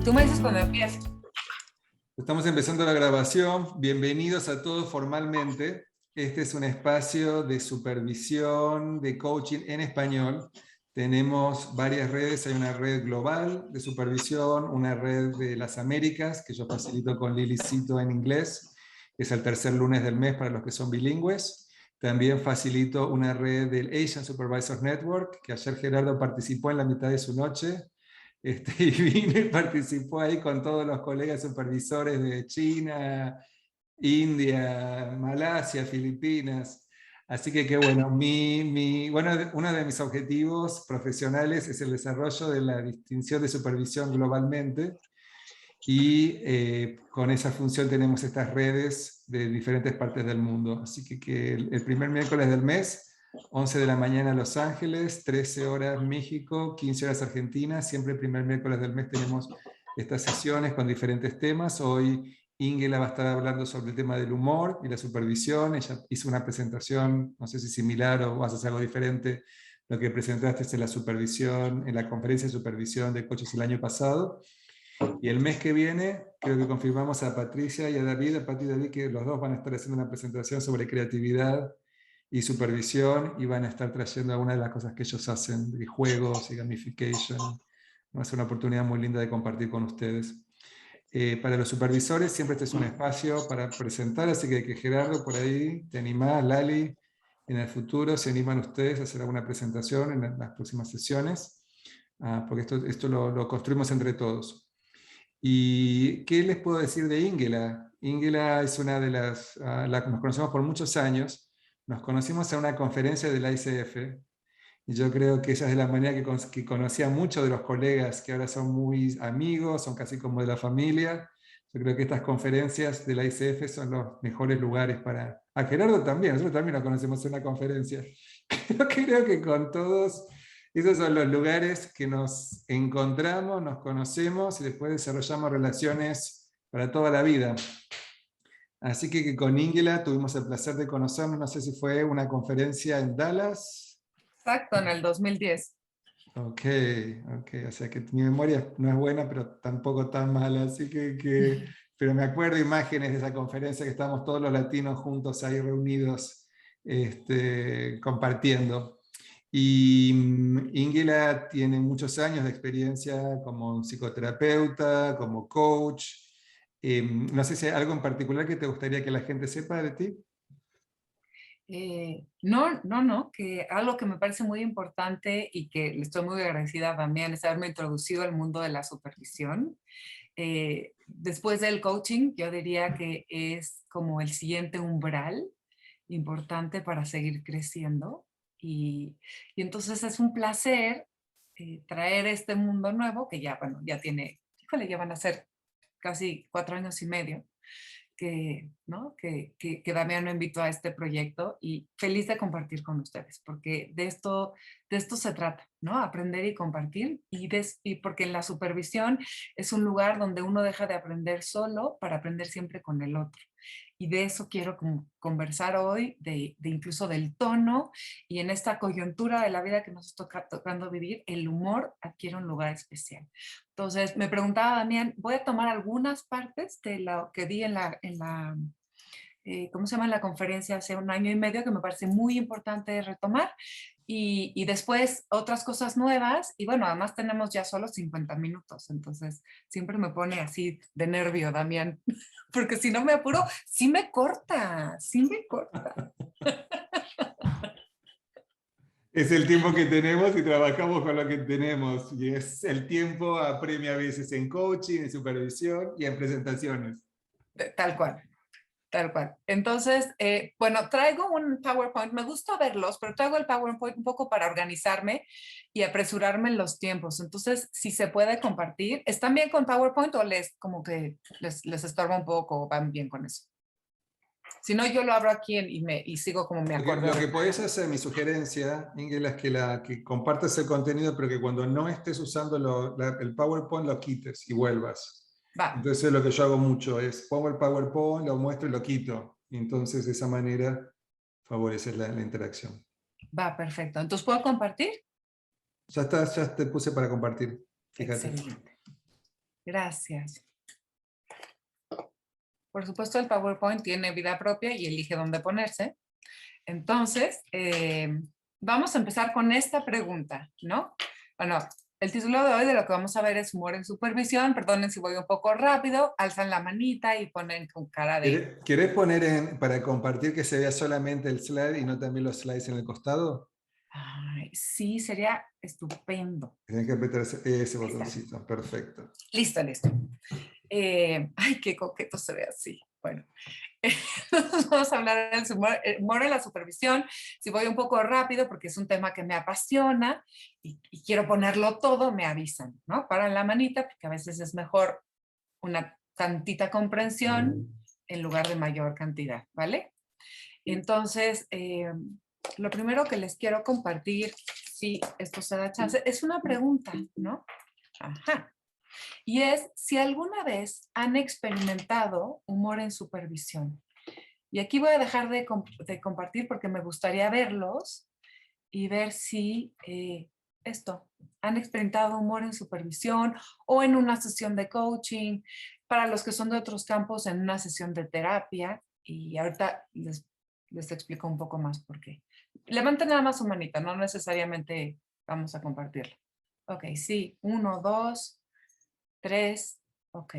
Tú me dices cuando empiezo. Estamos empezando la grabación. Bienvenidos a todos formalmente. Este es un espacio de supervisión, de coaching en español. Tenemos varias redes. Hay una red global de supervisión, una red de las Américas, que yo facilito con Lilicito en inglés. Es el tercer lunes del mes para los que son bilingües. También facilito una red del Asian Supervisors Network, que ayer Gerardo participó en la mitad de su noche. Y vino y participó ahí con todos los colegas supervisores de China, India, Malasia, Filipinas. Así que qué bueno. Bueno, uno de mis objetivos profesionales es el desarrollo de la distinción de supervisión globalmente. Y con esa función tenemos estas redes de diferentes partes del mundo. Así que el primer miércoles del mes, 11 de la mañana Los Ángeles, 13 horas México, 15 horas Argentina. Siempre el primer miércoles del mes tenemos estas sesiones con diferentes temas. Hoy Ingela va a estar hablando sobre el tema del humor y la supervisión. Ella hizo una presentación, no sé si similar o vas a hacer algo diferente. Lo que presentaste es en la supervisión, en la conferencia de supervisión de coaches el año pasado. Y el mes que viene, creo que confirmamos a Patricia y a David, a Pati y David, que los dos van a estar haciendo una presentación sobre creatividad y supervisión y van a estar trayendo algunas de las cosas que ellos hacen, de juegos y gamification. Va a ser una oportunidad muy linda de compartir con ustedes. Para los supervisores, siempre este es un espacio para presentar, así que Gerardo, por ahí, te animás, Lali, en el futuro se animan ustedes a hacer alguna presentación en las próximas sesiones, porque esto lo construimos entre todos. ¿Y qué les puedo decir de Ingela? Ingela es una de la que nos conocemos por muchos años. Nos conocimos en una conferencia de la ICF y yo creo que ella es de la manera que conocía a muchos de los colegas que ahora son muy amigos, son casi como de la familia. Yo creo que estas conferencias de la ICF son los mejores lugares para... A Gerardo también, nosotros también lo conocemos en una conferencia. Creo que con todos... Esos son los lugares que nos encontramos, nos conocemos y después desarrollamos relaciones para toda la vida. Así que con Ingela tuvimos el placer de conocernos, no sé si fue una conferencia en Dallas. Exacto, en el 2010. Ok, o sea que mi memoria no es buena, pero tampoco tan mala, así pero me acuerdo imágenes de esa conferencia que estábamos todos los latinos juntos ahí reunidos, compartiendo. Y Ingela tiene muchos años de experiencia como psicoterapeuta, como coach. No sé si hay algo en particular que te gustaría que la gente sepa de ti. No, que algo que me parece muy importante y que le estoy muy agradecida también es haberme introducido al mundo de la supervisión. Después del coaching, yo diría que es como el siguiente umbral importante para seguir creciendo. Y entonces es un placer traer este mundo nuevo que ya, bueno, ya tiene, híjole, ya van a ser casi 4 años y medio ¿no? que Damián me invitó a este proyecto y feliz de compartir con ustedes, porque de esto se trata, ¿no? Aprender y compartir, y porque la supervisión es un lugar donde uno deja de aprender solo para aprender siempre con el otro. Y de eso quiero conversar hoy, de incluso del tono, y en esta coyuntura de la vida que nos está tocando vivir, el humor adquiere un lugar especial. Entonces, me preguntaba Damián, voy a tomar algunas partes de lo que di en la ¿cómo se llama? En la conferencia hace 1 año y medio, que me parece muy importante retomar, y después otras cosas nuevas, y bueno, además tenemos ya solo 50 minutos, entonces siempre me pone así de nervio, Damián, porque si no me apuro, sí me corta. Es el tiempo que tenemos y trabajamos con lo que tenemos. Y es el tiempo apremia a veces en coaching, en supervisión y en presentaciones. Tal cual. Tal cual. Entonces, bueno, traigo un PowerPoint, me gusta verlos, pero traigo el PowerPoint un poco para organizarme y apresurarme en los tiempos. Entonces, si se puede compartir, ¿están bien con PowerPoint o como que les estorba un poco o van bien con eso? Si no, yo lo abro aquí y sigo como me acuerdo. Lo que podés hacer, mi sugerencia, Ingela, es que compartas el contenido, pero que cuando no estés usando el PowerPoint lo quites y vuelvas. Va. Entonces lo que yo hago mucho es pongo el PowerPoint, lo muestro y lo quito. Y entonces de esa manera favoreces la interacción. Va, perfecto. Entonces, ¿puedo compartir? Ya está, ya te puse para compartir. Fíjate. Excelente. Gracias. Por supuesto, el PowerPoint tiene vida propia y elige dónde ponerse. Entonces, vamos a empezar con esta pregunta, ¿no? Bueno, el título de hoy de lo que vamos a ver es humor en supervisión. Perdonen si voy un poco rápido. Alzan la manita y ponen con cara de... ¿Querés poner para compartir que se vea solamente el slide y no también los slides en el costado? Ay, sí, sería estupendo. Tienes que apretar ese botoncito. Perfecto. Listo, listo. Ay, qué coqueto se ve así. Bueno, vamos a hablar del humor en la supervisión. Si voy un poco rápido, porque es un tema que me apasiona y quiero ponerlo todo, me avisan, ¿no? Paran la manita, porque a veces es mejor una tantita comprensión en lugar de mayor cantidad, ¿vale? Entonces, lo primero que les quiero compartir, si esto se da chance, es una pregunta, ¿no? Ajá. Y es si alguna vez han experimentado humor en supervisión. Y aquí voy a dejar de compartir porque me gustaría verlos y ver si han experimentado humor en supervisión o en una sesión de coaching, para los que son de otros campos en una sesión de terapia. Y ahorita les explico un poco más por qué. Levanten nada más su manita, no necesariamente vamos a compartirla. Ok, sí, 1, 2, 3, ok.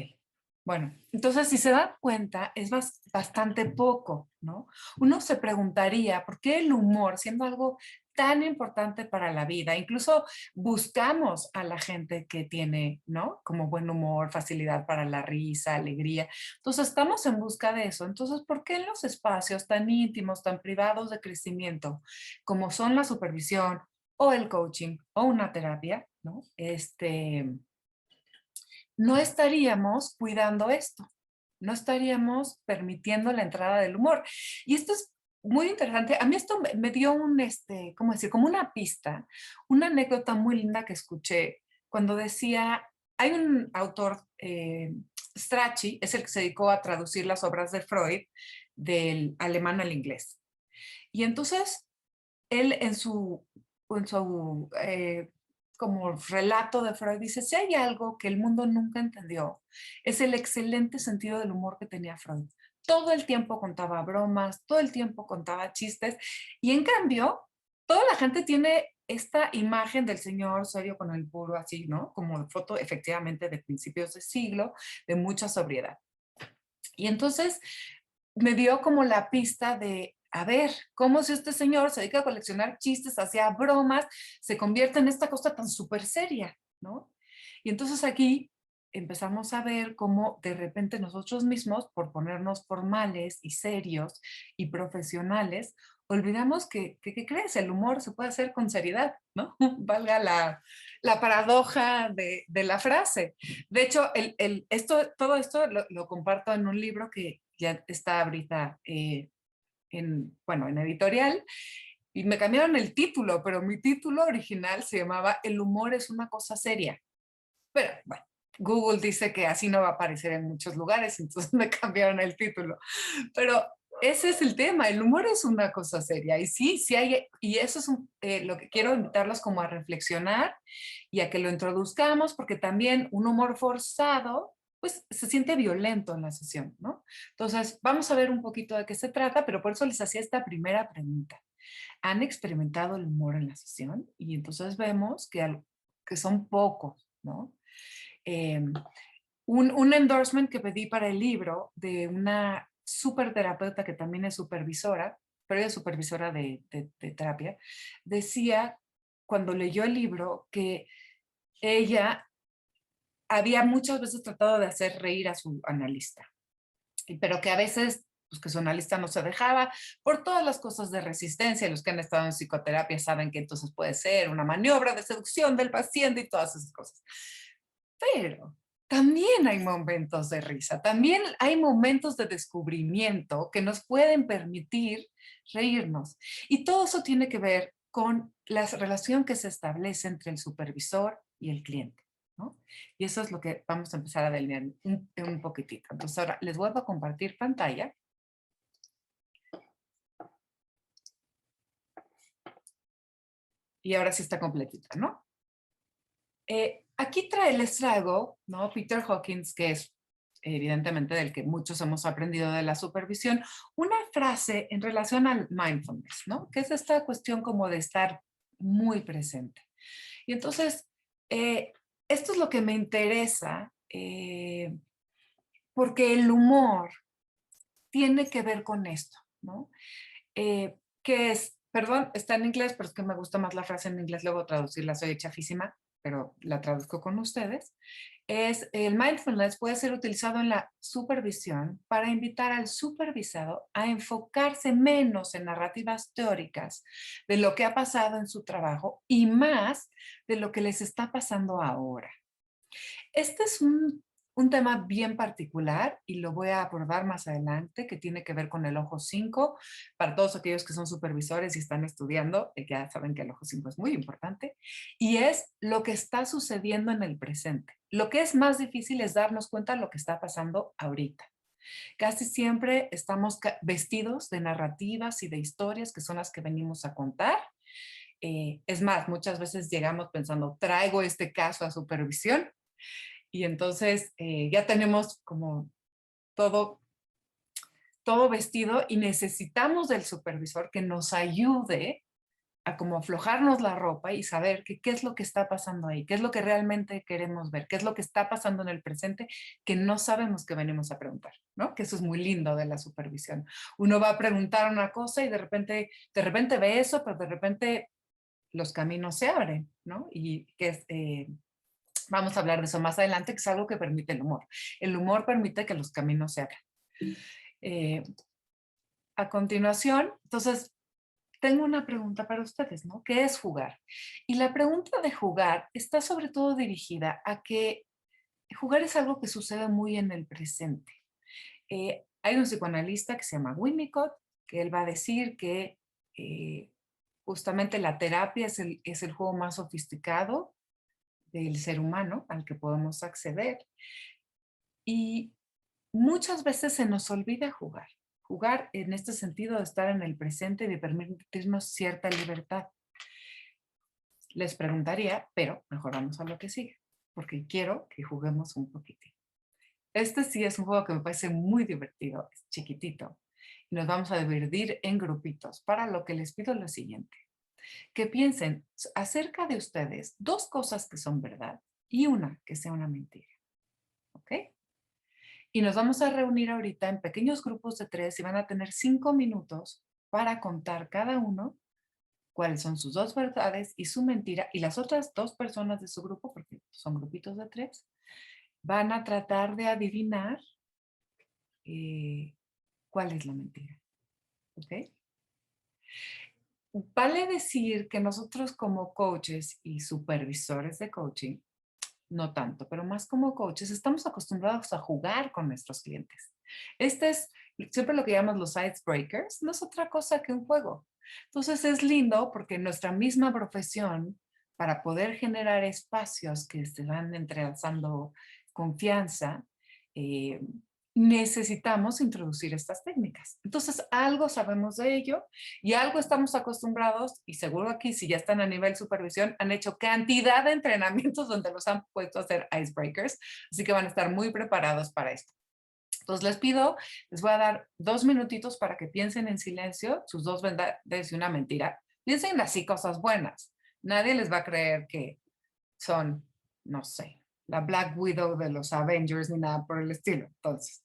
Bueno, entonces si se dan cuenta, es bastante poco, ¿no? Uno se preguntaría, ¿por qué el humor, siendo algo tan importante para la vida, incluso buscamos a la gente que tiene, ¿no? Como buen humor, facilidad para la risa, alegría. Entonces estamos en busca de eso. Entonces, ¿por qué en los espacios tan íntimos, tan privados de crecimiento, como son la supervisión o el coaching o una terapia, ¿no? No estaríamos cuidando esto, no estaríamos permitiendo la entrada del humor. Y esto es muy interesante. A mí esto me dio ¿cómo decir? Como una pista, una anécdota muy linda que escuché cuando decía, hay un autor, Strachey, es el que se dedicó a traducir las obras de Freud del alemán al inglés. Y entonces, él en su como relato de Freud dice, si hay algo que el mundo nunca entendió, es el excelente sentido del humor que tenía Freud. Todo el tiempo contaba bromas, todo el tiempo contaba chistes, y en cambio, toda la gente tiene esta imagen del señor serio con el puro así, ¿no? Como foto efectivamente de principios de siglo, de mucha sobriedad. Y entonces me dio como la pista de, a ver, cómo si este señor se dedica a coleccionar chistes, hacía bromas, se convierte en esta cosa tan súper seria, ¿no? Y entonces aquí empezamos a ver cómo de repente nosotros mismos, por ponernos formales y serios y profesionales, olvidamos ¿qué crees? El humor se puede hacer con seriedad, ¿no? Valga la paradoja de la frase. De hecho, todo esto lo comparto en un libro que ya está ahorita en editorial, y me cambiaron el título, pero mi título original se llamaba El humor es una cosa seria. Pero bueno, Google dice que así no va a aparecer en muchos lugares, entonces me cambiaron el título. Pero ese es el tema, el humor es una cosa seria. Y sí, sí hay, y eso es lo que quiero invitarlos como a reflexionar y a que lo introduzcamos, porque también un humor forzado, pues se siente violento en la sesión, ¿no? Entonces, vamos a ver un poquito de qué se trata, pero por eso les hacía esta primera pregunta. ¿Han experimentado el humor en la sesión? Y entonces vemos que son pocos, ¿no? Eh, un endorsement que pedí para el libro de una super terapeuta que también es supervisora, pero ella es supervisora de terapia, decía cuando leyó el libro que ella había muchas veces tratado de hacer reír a su analista, pero que a veces pues, que su analista no se dejaba por todas las cosas de resistencia. Los que han estado en psicoterapia saben que entonces puede ser una maniobra de seducción del paciente y todas esas cosas. Pero también hay momentos de risa, también hay momentos de descubrimiento que nos pueden permitir reírnos. Y todo eso tiene que ver con la relación que se establece entre el supervisor y el cliente, ¿no? Y eso es lo que vamos a empezar a delinear un poquitito. Entonces ahora les vuelvo a compartir pantalla. Y ahora sí está completita, ¿no? Aquí les traigo, ¿no? Peter Hawkins, que es evidentemente del que muchos hemos aprendido de la supervisión, una frase en relación al mindfulness, ¿no? Que es esta cuestión como de estar muy presente. Y entonces, esto es lo que me interesa, porque el humor tiene que ver con esto, ¿no? Que es, perdón, está en inglés, pero es que me gusta más la frase en inglés, luego traducirla, soy chafísima, pero la traduzco con ustedes. Es el mindfulness puede ser utilizado en la supervisión para invitar al supervisado a enfocarse menos en narrativas teóricas de lo que ha pasado en su trabajo y más de lo que les está pasando ahora. Este es un tema bien particular y lo voy a abordar más adelante, que tiene que ver con el ojo 5. Para todos aquellos que son supervisores y están estudiando, ya saben que el ojo 5 es muy importante. Y es lo que está sucediendo en el presente. Lo que es más difícil es darnos cuenta de lo que está pasando ahorita. Casi siempre estamos vestidos de narrativas y de historias que son las que venimos a contar. Es más, muchas veces llegamos pensando, traigo este caso a supervisión y entonces ya tenemos como todo, todo vestido y necesitamos del supervisor que nos ayude a como aflojarnos la ropa y saber qué es lo que está pasando ahí, qué es lo que realmente queremos ver, qué es lo que está pasando en el presente que no sabemos que venimos a preguntar, ¿no? Que eso es muy lindo de la supervisión. Uno va a preguntar una cosa y de repente ve eso, pero de repente los caminos se abren, ¿no? Y que es... vamos a hablar de eso más adelante, que es algo que permite el humor. El humor permite que los caminos se abran. Eh, a continuación, entonces, tengo una pregunta para ustedes, ¿no? ¿Qué es jugar? Y la pregunta de jugar está sobre todo dirigida a que jugar es algo que sucede muy en el presente. Hay un psicoanalista que se llama Winnicott, que él va a decir que justamente la terapia es el juego más sofisticado del ser humano al que podemos acceder. Y muchas veces se nos olvida jugar. Jugar en este sentido de estar en el presente y de permitirnos cierta libertad. Les preguntaría, pero mejor vamos a lo que sigue, porque quiero que juguemos un poquitín. Este sí es un juego que me parece muy divertido, es chiquitito. Y nos vamos a dividir en grupitos, para lo que les pido lo siguiente. Que piensen acerca de ustedes dos cosas que son verdad y una que sea una mentira. ¿Ok? Y nos vamos a reunir ahorita en pequeños grupos de 3 y van a tener 5 minutos para contar cada uno cuáles son sus dos verdades y su mentira. Y las otras dos personas de su grupo, porque son grupitos de 3, van a tratar de adivinar cuál es la mentira. ¿Ok? Vale decir que nosotros como coaches y supervisores de coaching, no tanto, pero más como coaches, estamos acostumbrados a jugar con nuestros clientes. Este es siempre lo que llamamos los icebreakers, no es otra cosa que un juego. Entonces es lindo porque nuestra misma profesión, para poder generar espacios que se van entrelazando confianza, eh, necesitamos introducir estas técnicas. Entonces algo sabemos de ello y algo estamos acostumbrados, y seguro aquí si ya están a nivel supervisión, han hecho cantidad de entrenamientos donde los han puesto a hacer icebreakers, así que van a estar muy preparados para esto. Entonces les pido, les voy a dar 2 minutitos para que piensen en silencio sus dos verdades y una mentira. Piensen así cosas buenas. Nadie les va a creer que son, no sé, la Black Widow de los Avengers ni nada por el estilo. Entonces,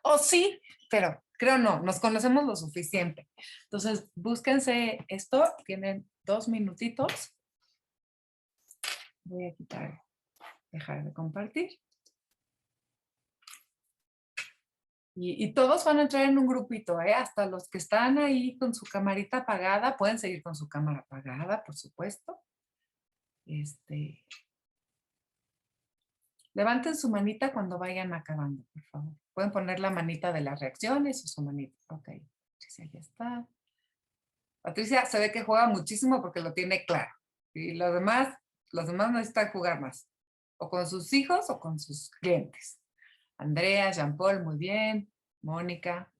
o sí, pero creo no, nos conocemos lo suficiente. Entonces, búsquense esto, tienen 2 minutitos. Voy a dejar de compartir. Y todos van a entrar en un grupito, ¿eh? Hasta los que están ahí con su camarita apagada, pueden seguir con su cámara apagada, por supuesto. Levanten su manita cuando vayan acabando, por favor. Pueden poner la manita de las reacciones o su manita. Ok, Patricia ya está. Patricia se ve que juega muchísimo porque lo tiene claro. Y los demás necesitan jugar más. O con sus hijos o con sus clientes. Andrea, Jean-Paul, muy bien. Mónica.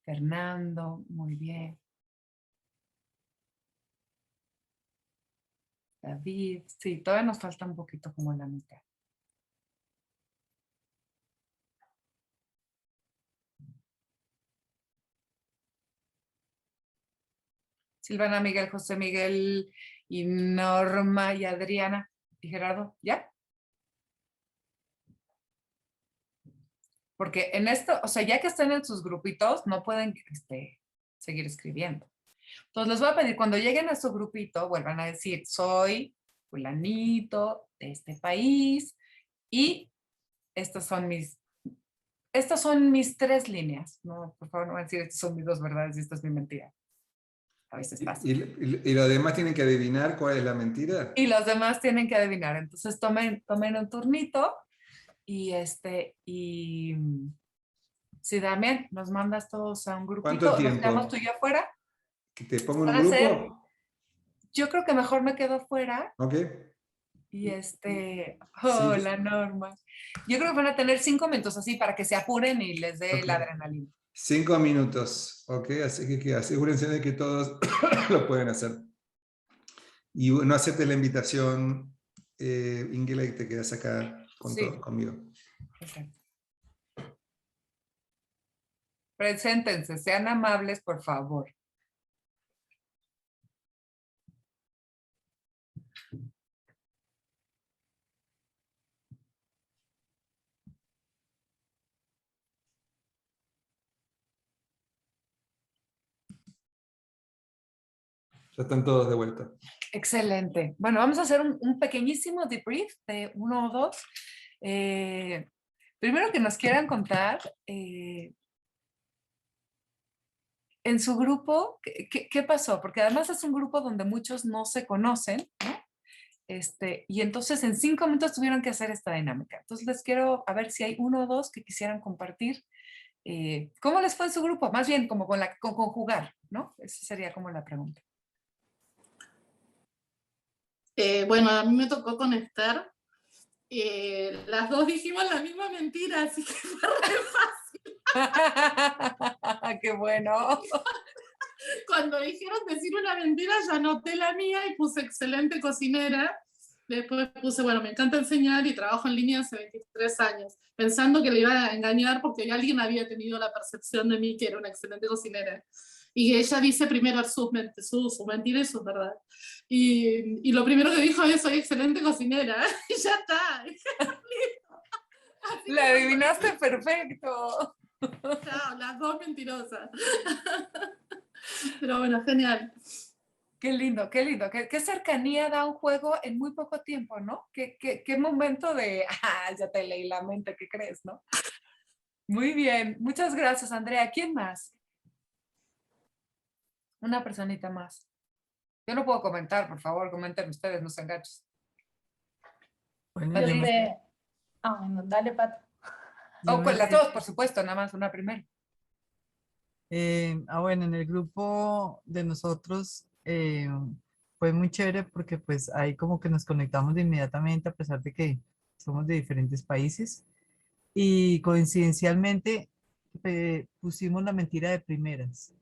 Fernando, muy bien. David, sí, todavía nos falta un poquito como la mitad. Silvana, Miguel, José Miguel y Norma y Adriana y Gerardo, ¿ya? Porque en esto, o sea, ya que estén en sus grupitos, no pueden seguir escribiendo. Entonces les voy a pedir, cuando lleguen a su grupito, vuelvan a decir, soy fulanito de este país y estas son mis 3 líneas. No, por favor, no van a decir, estas son mis 2 verdades y esta es mi mentira. A veces pasa. ¿Y los demás tienen que adivinar cuál es la mentira? Y los demás tienen que adivinar. Entonces tomen un turnito y si Damián, nos mandas todos a un ¿Cuánto grupito, nos quedamos tú tiempo? y yo afuera. ¿Que te pongo en un Van a ser, grupo? yo creo que mejor me quedo fuera Ok. y Sí, hola Norma. Yo creo que van a tener 5 minutos así para que se apuren y les dé ok. la adrenalina. 5 minutos, ok. Así que asegúrense de que todos lo pueden hacer. Y no aceptes la invitación, Ingela, y te quedas acá Sí, conmigo. exacto. Preséntense, sean amables, por favor. Ya están todos de vuelta. Excelente. Bueno, vamos a hacer un pequeñísimo debrief de 1 o 2. Primero que nos quieran contar en su grupo, ¿qué pasó? Porque además es un grupo donde muchos no se conocen, ¿no? Y entonces en 5 minutos tuvieron que hacer esta dinámica. Entonces les quiero a ver si hay 1 o 2 que quisieran compartir. ¿Cómo les fue en su grupo? Más bien como con jugar, ¿no? Esa sería como la pregunta. Bueno, a mí me tocó con Esther. Las dos dijimos la misma mentira, así que fue re fácil. ¡Qué bueno! Cuando dijeron decir una mentira, ya anoté la mía y puse excelente cocinera. Después puse, bueno, me encanta enseñar y trabajo en línea hace 23 años, pensando que le iba a engañar porque alguien había tenido la percepción de mí que era una excelente cocinera. Y ella dice primero su mentira y sus verdades. Y lo primero que dijo es, soy excelente cocinera. Y ya está. La adivinaste perfecto. Chao, las dos mentirosas. Pero bueno, genial. Qué lindo, qué lindo. Qué cercanía da un juego en muy poco tiempo, ¿no? Qué momento de, ya te leí la mente, ¿qué crees, no? Muy bien, muchas gracias, Andrea. ¿Quién más? Una personita más. Yo no puedo comentar, por favor, comenten ustedes, no sean gachos. Bueno, Yo yo me... sé. Ah, bueno, dale, Pato. yo me Con las quedé- dos, por supuesto, nada más una primera. bueno, en el grupo de nosotros fue muy chévere porque pues ahí como que nos conectamos de inmediatamente a pesar de que somos de diferentes países y coincidencialmente pusimos la mentira de primeras,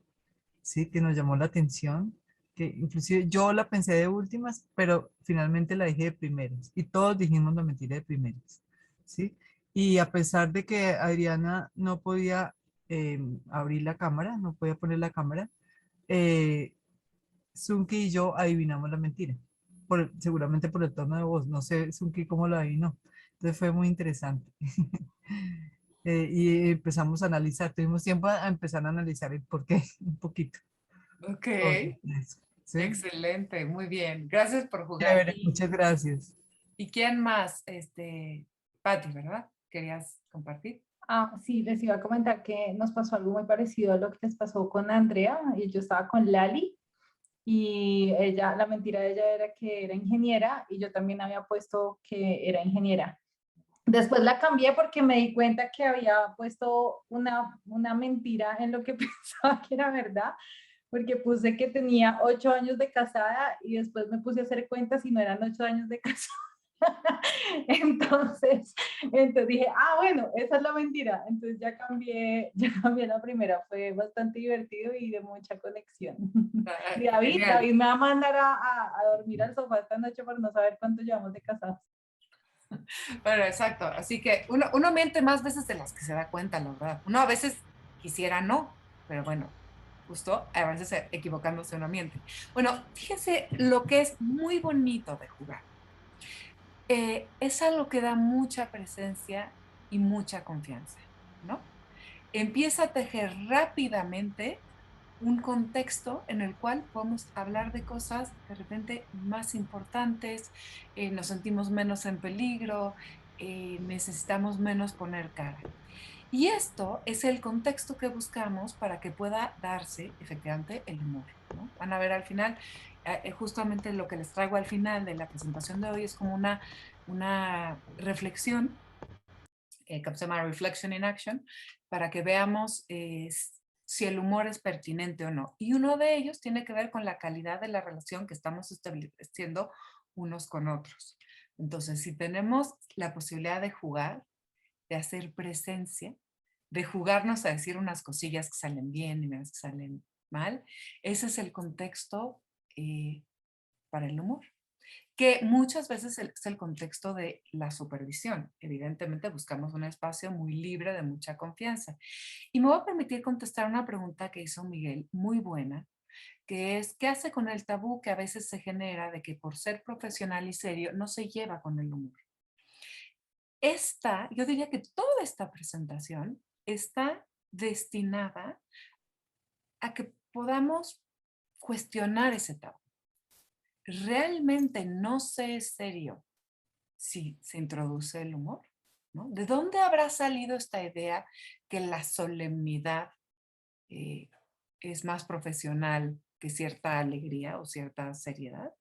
sí, que nos llamó la atención, que inclusive yo la pensé de últimas, pero finalmente la dije de primeras y todos dijimos la mentira de primeras, sí. Y a pesar de que Adriana no podía abrir la cámara, no podía poner la cámara, eh, Zunki y yo adivinamos la mentira, seguramente por el tono de voz, no sé Zunki cómo lo adivinó, entonces fue muy interesante. Y empezamos a analizar, tuvimos tiempo a empezar a analizar el por qué un poquito. Ok, ¿Sí? excelente, muy bien. Gracias por jugar. Chévere, muchas gracias. ¿Y quién más? Patti, ¿verdad? ¿Querías compartir? Ah, sí, les iba a comentar que nos pasó algo muy parecido a lo que les pasó con Andrea. Y yo estaba con Lali y ella, la mentira de ella era que era ingeniera y yo también había puesto que era ingeniera. Después la cambié porque me di cuenta que había puesto una mentira en lo que pensaba que era verdad, porque puse que tenía 8 años de casada y después me puse a hacer cuentas y no eran 8 años de casada. Entonces dije, bueno, esa es la mentira. Entonces ya cambié la primera. Fue bastante divertido y de mucha conexión. Y David me va a mandar a dormir al sofá esta noche por no saber cuánto llevamos de casados. Bueno, exacto. Así que uno miente más veces de las que se da cuenta, la verdad. Uno a veces quisiera no, pero bueno, justo a veces equivocándose uno miente. Bueno, fíjense lo que es muy bonito de jugar. Es algo que da mucha presencia y mucha confianza, ¿no? Empieza a tejer rápidamente un contexto en el cual podemos hablar de cosas de repente más importantes, nos sentimos menos en peligro, necesitamos menos poner cara. Y esto es el contexto que buscamos para que pueda darse efectivamente el humor, ¿no? Van a ver al final, justamente lo que les traigo al final de la presentación de hoy es como una reflexión que se llama Reflection in Action, para que veamos si el humor es pertinente o no. Y uno de ellos tiene que ver con la calidad de la relación que estamos estableciendo unos con otros. Entonces, si tenemos la posibilidad de jugar, de hacer presencia, de jugarnos a decir unas cosillas que salen bien y unas que salen mal, ese es el contexto para el humor, que muchas veces es el contexto de la supervisión. Evidentemente buscamos un espacio muy libre, de mucha confianza. Y me voy a permitir contestar una pregunta que hizo Miguel, muy buena, que es, ¿qué hace con el tabú que a veces se genera de que por ser profesional y serio no se lleva con el humor? Yo diría que toda esta presentación está destinada a que podamos cuestionar ese tabú. ¿Realmente no se es serio si se introduce el humor? ¿No? ¿De dónde habrá salido esta idea que la solemnidad es más profesional que cierta alegría o cierta seriedad?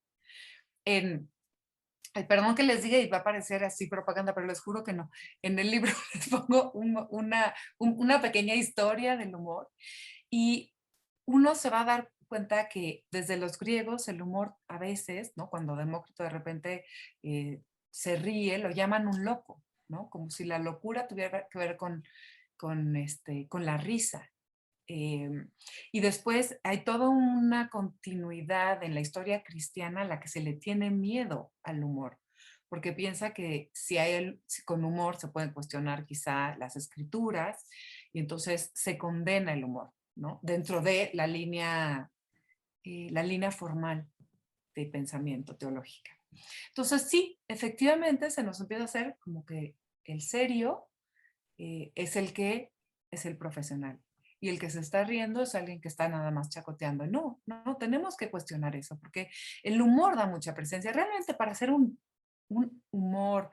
Perdón que les diga y va a parecer así propaganda, pero les juro que no. En el libro les pongo una pequeña historia del humor y uno se va a dar cuenta que desde los griegos el humor a veces, ¿no? Cuando Demócrito de repente se ríe, lo llaman un loco, ¿no? Como si la locura tuviera que ver con la risa. Y después hay toda una continuidad en la historia cristiana a la que se le tiene miedo al humor, porque piensa que si con humor se pueden cuestionar quizá las escrituras y entonces se condena el humor, ¿no? Dentro de la línea formal de pensamiento teológica. Entonces sí, efectivamente se nos empieza a hacer como que el serio es el profesional. Y el que se está riendo es alguien que está nada más chacoteando. No, tenemos que cuestionar eso, porque el humor da mucha presencia. Realmente para hacer un humor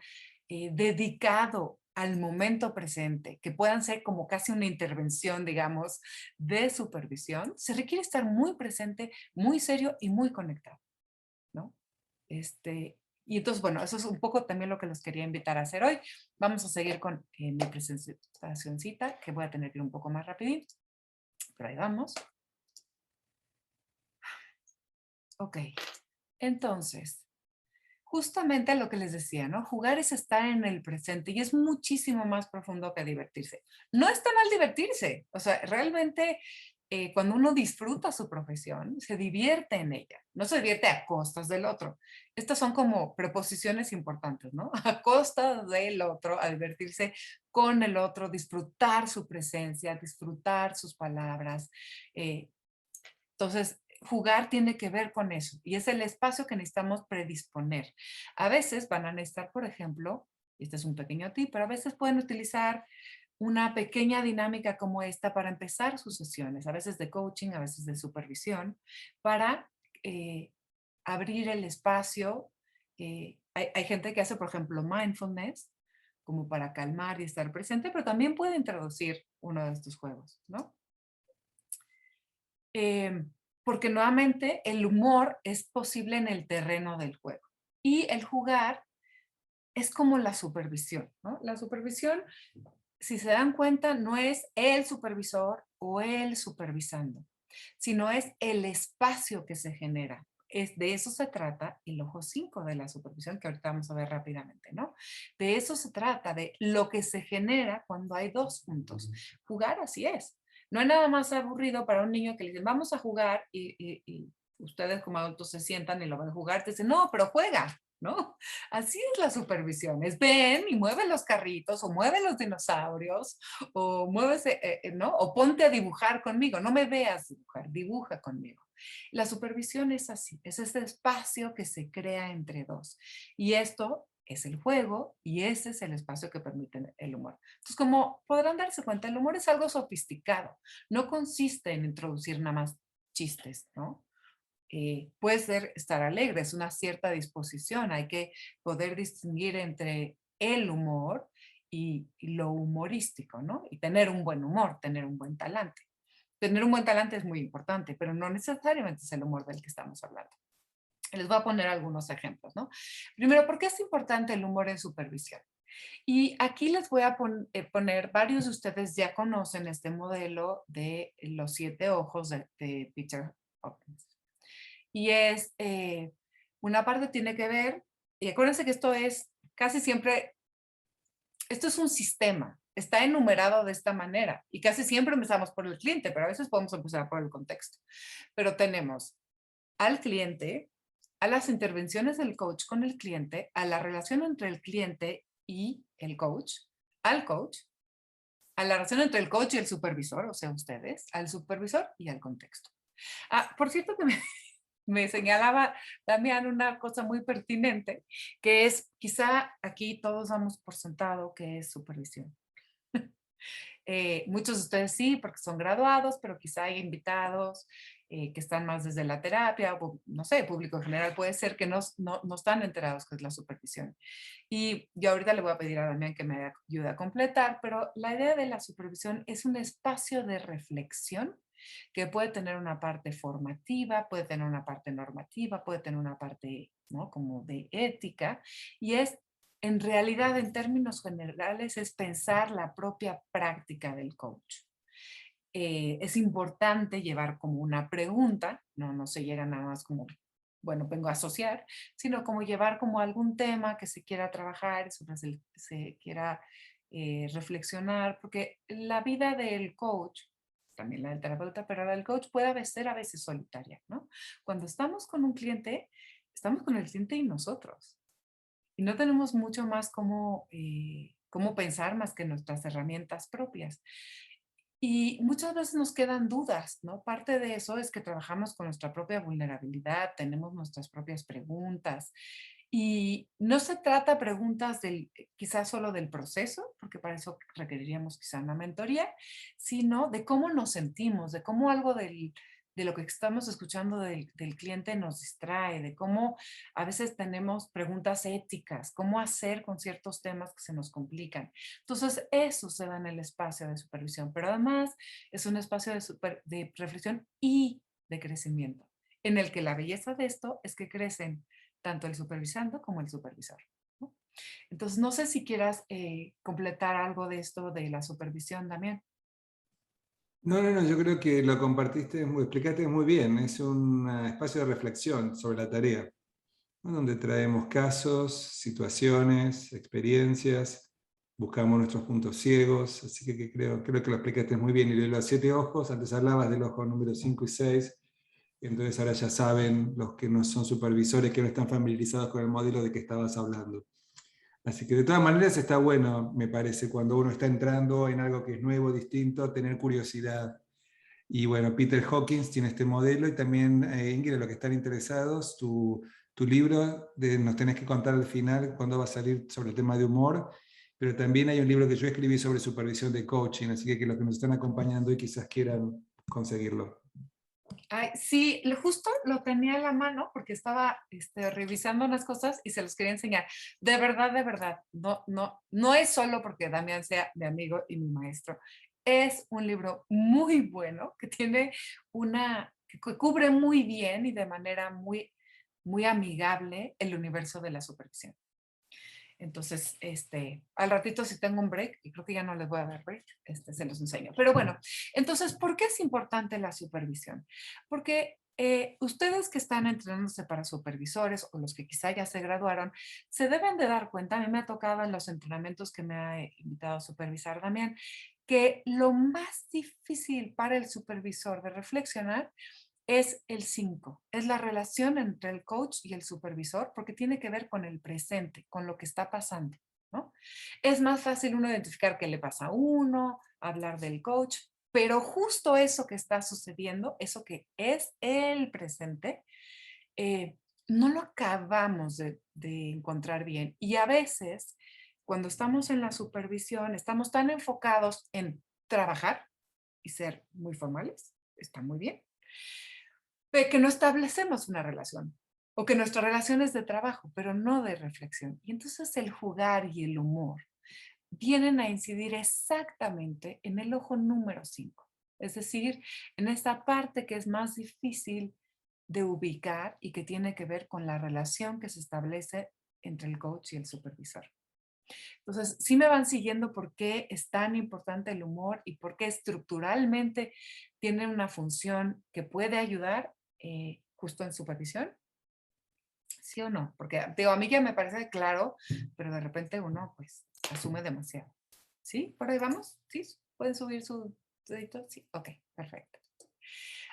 dedicado al momento presente, que puedan ser como casi una intervención, digamos, de supervisión, se requiere estar muy presente, muy serio y muy conectado, ¿no? Y entonces, bueno, eso es un poco también lo que los quería invitar a hacer hoy. Vamos a seguir con mi presentacioncita, que voy a tener que ir un poco más rapidito, pero ahí vamos. Ok, entonces, justamente lo que les decía, ¿no? Jugar es estar en el presente y es muchísimo más profundo que divertirse. No está mal divertirse, o sea, realmente cuando uno disfruta su profesión, se divierte en ella, no se divierte a costas del otro. Estas son como preposiciones importantes, ¿no? A costas del otro, a divertirse con el otro, disfrutar su presencia, disfrutar sus palabras. Entonces, jugar tiene que ver con eso y es el espacio que necesitamos predisponer. A veces van a necesitar, por ejemplo, este es un pequeño tip, pero a veces pueden utilizar una pequeña dinámica como esta para empezar sus sesiones, a veces de coaching, a veces de supervisión, para abrir el espacio. Hay gente que hace, por ejemplo, mindfulness, como para calmar y estar presente, pero también puede introducir uno de estos juegos, ¿no? Porque nuevamente el humor es posible en el terreno del juego. Y el jugar es como la supervisión, ¿no? La supervisión, si se dan cuenta, no es el supervisor o el supervisando, sino es el espacio que se genera de eso se trata el ojo 5 de la supervisión, que ahorita vamos a ver rápidamente, ¿no? De eso se trata, de lo que se genera cuando hay dos juntos. Jugar así es. No hay nada más aburrido para un niño que le dicen, vamos a jugar, y ustedes como adultos se sientan y lo ven jugar, te dicen, no, pero juega, ¿no? Así es la supervisión, es ven y mueve los carritos, o mueve los dinosaurios, o muévese, ¿no? O ponte a dibujar conmigo, no me veas dibujar, dibuja conmigo. La supervisión es así, es este espacio que se crea entre dos. Y esto es el juego y ese es el espacio que permite el humor. Entonces, como podrán darse cuenta, el humor es algo sofisticado. No consiste en introducir nada más chistes, ¿no? Puede ser estar alegre, es una cierta disposición. Hay que poder distinguir entre el humor y lo humorístico, ¿no? Y tener un buen humor, tener un buen talante. Tener un buen talante es muy importante, pero no necesariamente es el humor del que estamos hablando. Les voy a poner algunos ejemplos, ¿no? Primero, ¿por qué es importante el humor en supervisión? Y aquí les voy a poner, varios de ustedes ya conocen este modelo de los 7 ojos de Peter Hawkins. Y es, una parte tiene que ver, y acuérdense que esto es casi siempre, esto es un sistema, está enumerado de esta manera y casi siempre empezamos por el cliente, pero a veces podemos empezar por el contexto. Pero tenemos al cliente, a las intervenciones del coach con el cliente, a la relación entre el cliente y el coach, al coach, a la relación entre el coach y el supervisor, o sea, ustedes, al supervisor y al contexto. Ah, por cierto que me señalaba también una cosa muy pertinente, que es, quizá aquí todos damos por sentado que es supervisión. Muchos de ustedes sí, porque son graduados, pero quizá hay invitados que están más desde la terapia, o no sé, público en general puede ser que no están enterados que es la supervisión. Y yo ahorita le voy a pedir a Damián que me ayude a completar, pero la idea de la supervisión es un espacio de reflexión que puede tener una parte formativa, puede tener una parte normativa, puede tener una parte, ¿no?, como de ética, y es, en realidad, en términos generales, es pensar la propia práctica del coach. Es importante llevar como una pregunta, no se llega nada más como, bueno, vengo a asociar, sino como llevar como algún tema que se quiera trabajar, sobre se quiera reflexionar, porque la vida del coach, también la del terapeuta, pero la del coach puede ser a veces solitaria, ¿no? Cuando estamos con un cliente, estamos con el cliente y nosotros. Y no tenemos mucho más cómo pensar más que nuestras herramientas propias. Y muchas veces nos quedan dudas, ¿no? Parte de eso es que trabajamos con nuestra propia vulnerabilidad, tenemos nuestras propias preguntas. Y no se trata preguntas quizás solo del proceso, porque para eso requeriríamos quizá una mentoría, sino de cómo nos sentimos, de cómo algo de lo que estamos escuchando del cliente nos distrae, de cómo a veces tenemos preguntas éticas, cómo hacer con ciertos temas que se nos complican. Entonces, eso se da en el espacio de supervisión, pero además es un espacio de reflexión y de crecimiento, en el que la belleza de esto es que crecen tanto el supervisando como el supervisor, ¿no? Entonces, no sé si quieras completar algo de esto de la supervisión, Damián. No, yo creo que lo compartiste, explicaste muy bien. Es un espacio de reflexión sobre la tarea, ¿no?, donde traemos casos, situaciones, experiencias, buscamos nuestros puntos ciegos, así que creo que lo explicaste muy bien. Y de los 7 ojos, antes hablabas del ojo número 5 y 6, entonces ahora ya saben los que no son supervisores, que no están familiarizados con el modelo de que estabas hablando. Así que de todas maneras está bueno, me parece, cuando uno está entrando en algo que es nuevo, distinto, tener curiosidad. Y bueno, Peter Hawkins tiene este modelo, y también, Ingrid, a los que están interesados, tu libro, nos tenés que contar al final cuándo va a salir, sobre el tema de humor, pero también hay un libro que yo escribí sobre supervisión de coaching, así que los que nos están acompañando y quizás quieran conseguirlo. Ay, sí, justo lo tenía a la mano porque estaba revisando unas cosas y se los quería enseñar. De verdad, no es solo porque Damián sea mi amigo y mi maestro. Es un libro muy bueno que tiene que cubre muy bien y de manera muy, muy amigable el universo de la supervisión. Entonces, al ratito si tengo un break, y creo que ya no les voy a dar break, se los enseño. Pero bueno, entonces, ¿por qué es importante la supervisión? Porque ustedes que están entrenándose para supervisores o los que quizá ya se graduaron, se deben de dar cuenta, a mí me ha tocado en los entrenamientos que me ha invitado a supervisar Damián, que lo más difícil para el supervisor de reflexionar es el 5, es la relación entre el coach y el supervisor, porque tiene que ver con el presente, con lo que está pasando, ¿no? Es más fácil uno identificar qué le pasa a uno, hablar del coach, pero justo eso que está sucediendo, eso que es el presente, no lo acabamos de encontrar bien. Y a veces, cuando estamos en la supervisión, estamos tan enfocados en trabajar y ser muy formales, está muy bien, de que no establecemos una relación o que nuestra relación es de trabajo, pero no de reflexión. Y entonces el jugar y el humor vienen a incidir exactamente en el ojo número 5, es decir, en esta parte que es más difícil de ubicar y que tiene que ver con la relación que se establece entre el coach y el supervisor. Entonces, sí me van siguiendo por qué es tan importante el humor y por qué estructuralmente tiene una función que puede ayudar justo en supervisión. ¿Sí o no? Porque digo, a mí ya me parece claro, pero de repente uno pues asume demasiado. ¿Sí? ¿Por ahí vamos? ¿Sí? ¿Pueden subir su dedito? Sí. Ok, perfecto.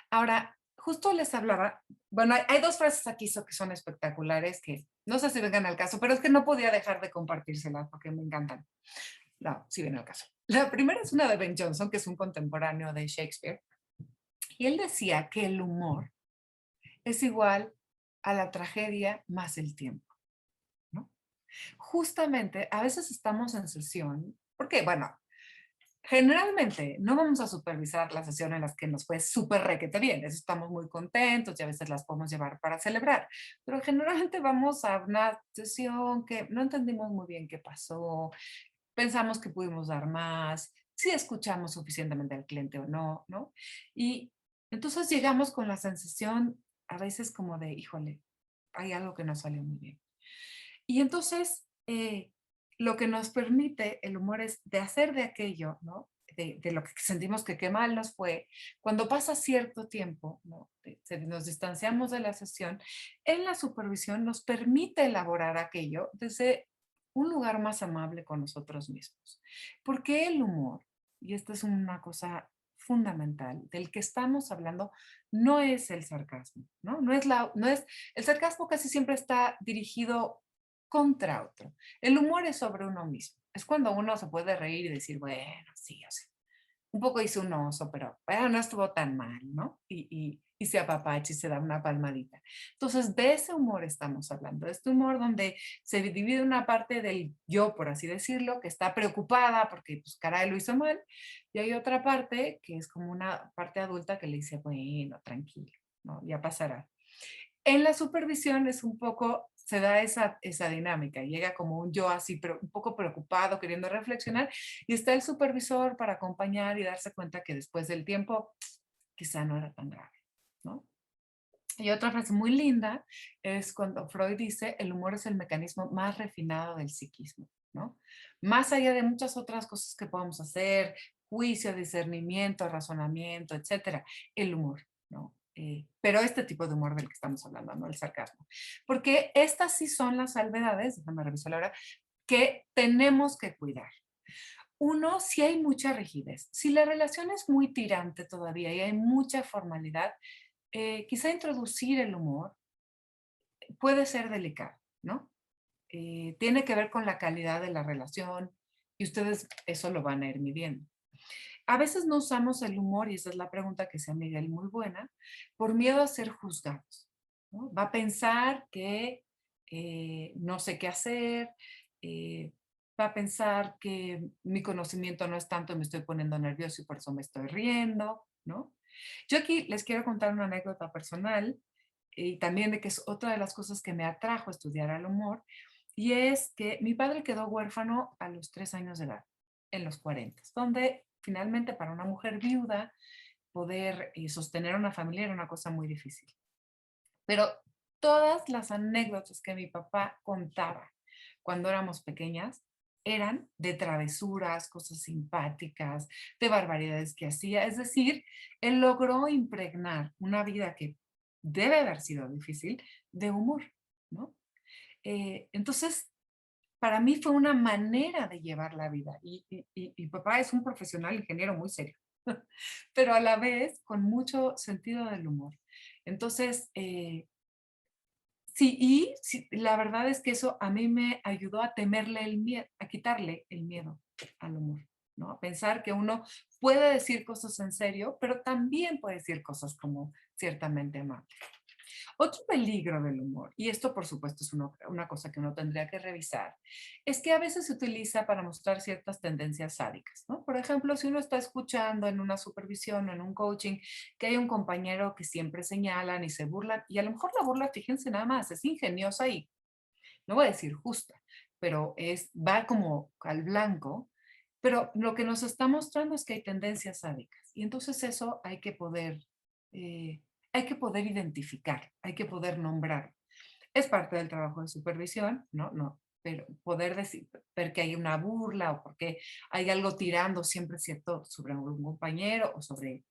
Ahora, justo les hablaba, bueno, hay dos frases aquí que son espectaculares que no sé si vengan al caso, pero es que no podía dejar de compartírselas porque me encantan. No, sí viene al caso. La primera es una de Ben Jonson, que es un contemporáneo de Shakespeare, y él decía que el humor es igual a la tragedia más el tiempo, ¿no? Justamente, a veces estamos en sesión, porque, bueno, generalmente no vamos a supervisar la sesión en las que nos fue súper requete bien, eso estamos muy contentos y a veces las podemos llevar para celebrar, pero generalmente vamos a una sesión que no entendimos muy bien qué pasó, pensamos que pudimos dar más, si escuchamos suficientemente al cliente o no, ¿no? Y entonces llegamos con la sensación a veces como de, híjole, hay algo que no salió muy bien. Y entonces, lo que nos permite el humor es de hacer de aquello, ¿no? De lo que sentimos que qué mal nos fue, cuando pasa cierto tiempo, ¿no? Nos distanciamos de la sesión, en la supervisión nos permite elaborar aquello desde un lugar más amable con nosotros mismos. Porque el humor, y esta es una cosa fundamental, del que estamos hablando, no es el sarcasmo, ¿no? El sarcasmo casi siempre está dirigido contra otro. El humor es sobre uno mismo. Es cuando uno se puede reír y decir, bueno, sí, o sea, un poco hice un oso, pero bueno, no estuvo tan mal, ¿no? Y se apapacha y se da una palmadita. Entonces, de ese humor estamos hablando, de este humor donde se divide una parte del yo, por así decirlo, que está preocupada porque, pues, caray, lo hizo mal, y hay otra parte que es como una parte adulta que le dice, bueno, tranquilo, ¿no? Ya pasará. En la supervisión es un poco, se da esa dinámica, llega como un yo así, pero un poco preocupado, queriendo reflexionar, y está el supervisor para acompañar y darse cuenta que después del tiempo quizá no era tan grave, ¿no? Y otra frase muy linda es cuando Freud dice, el humor es el mecanismo más refinado del psiquismo, ¿no? Más allá de muchas otras cosas que podamos hacer, juicio, discernimiento, razonamiento, etcétera, el humor, ¿no? Pero este tipo de humor del que estamos hablando, no el sarcasmo. Porque estas sí son las salvedades, déjame revisar ahora, que tenemos que cuidar. Uno, si hay mucha rigidez, si la relación es muy tirante todavía y hay mucha formalidad, quizá introducir el humor puede ser delicado, ¿no? Tiene que ver con la calidad de la relación y ustedes eso lo van a ir midiendo. A veces no usamos el humor, y esa es la pregunta que sea Miguel muy buena, por miedo a ser juzgados, ¿no? Va a pensar que no sé qué hacer, va a pensar que mi conocimiento no es tanto y me estoy poniendo nervioso y por eso me estoy riendo, ¿no? Yo aquí les quiero contar una anécdota personal y también de que es otra de las cosas que me atrajo a estudiar al humor, y es que mi padre quedó huérfano a los 3 años de edad, en los 40, donde finalmente para una mujer viuda poder sostener una familia era una cosa muy difícil. Pero todas las anécdotas que mi papá contaba cuando éramos pequeñas eran de travesuras, cosas simpáticas, de barbaridades que hacía. Es decir, él logró impregnar una vida que debe haber sido difícil, de humor, ¿no? Entonces, para mí fue una manera de llevar la vida. Y papá es un profesional ingeniero muy serio, pero a la vez con mucho sentido del humor. Entonces, sí, la verdad es que eso a mí me ayudó a temerle el miedo, a quitarle el miedo al humor, ¿no? A pensar que uno puede decir cosas en serio, pero también puede decir cosas como ciertamente amables. Otro peligro del humor, y esto por supuesto es una cosa que uno tendría que revisar, es que a veces se utiliza para mostrar ciertas tendencias sádicas, ¿no? Por ejemplo, si uno está escuchando en una supervisión o en un coaching que hay un compañero que siempre señalan y se burlan, y a lo mejor la burla, fíjense nada más, es ingeniosa y no voy a decir justa, pero va como al blanco, pero lo que nos está mostrando es que hay tendencias sádicas. Y entonces eso eh, hay que poder identificar, hay que poder nombrar. Es parte del trabajo de supervisión, ¿no? No, pero poder decir, ver que hay una burla o porque hay algo tirando siempre, ¿cierto?, sobre algún compañero o sobre,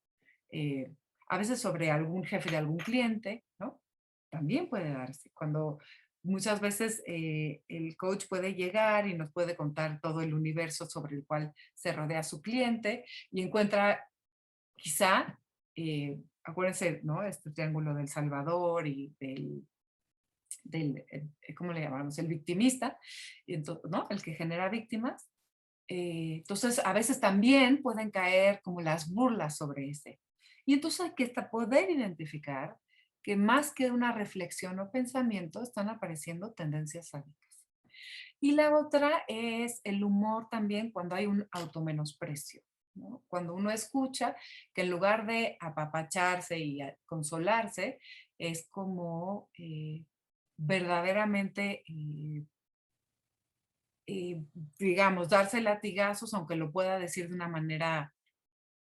a veces sobre algún jefe de algún cliente, ¿no? También puede darse. Cuando muchas veces el coach puede llegar y nos puede contar todo el universo sobre el cual se rodea su cliente y encuentra quizá, acuérdense, ¿no? Este triángulo del Salvador y ¿cómo le llamamos? El victimista, y entonces, ¿no? El que genera víctimas. Entonces, a veces también pueden caer como las burlas sobre ese. Y entonces hay que poder identificar que más que una reflexión o pensamiento, están apareciendo tendencias sádicas. Y la otra es el humor también cuando hay un automenosprecio, ¿no? Cuando uno escucha que en lugar de apapacharse y consolarse, es como verdaderamente digamos, darse latigazos, aunque lo pueda decir de una manera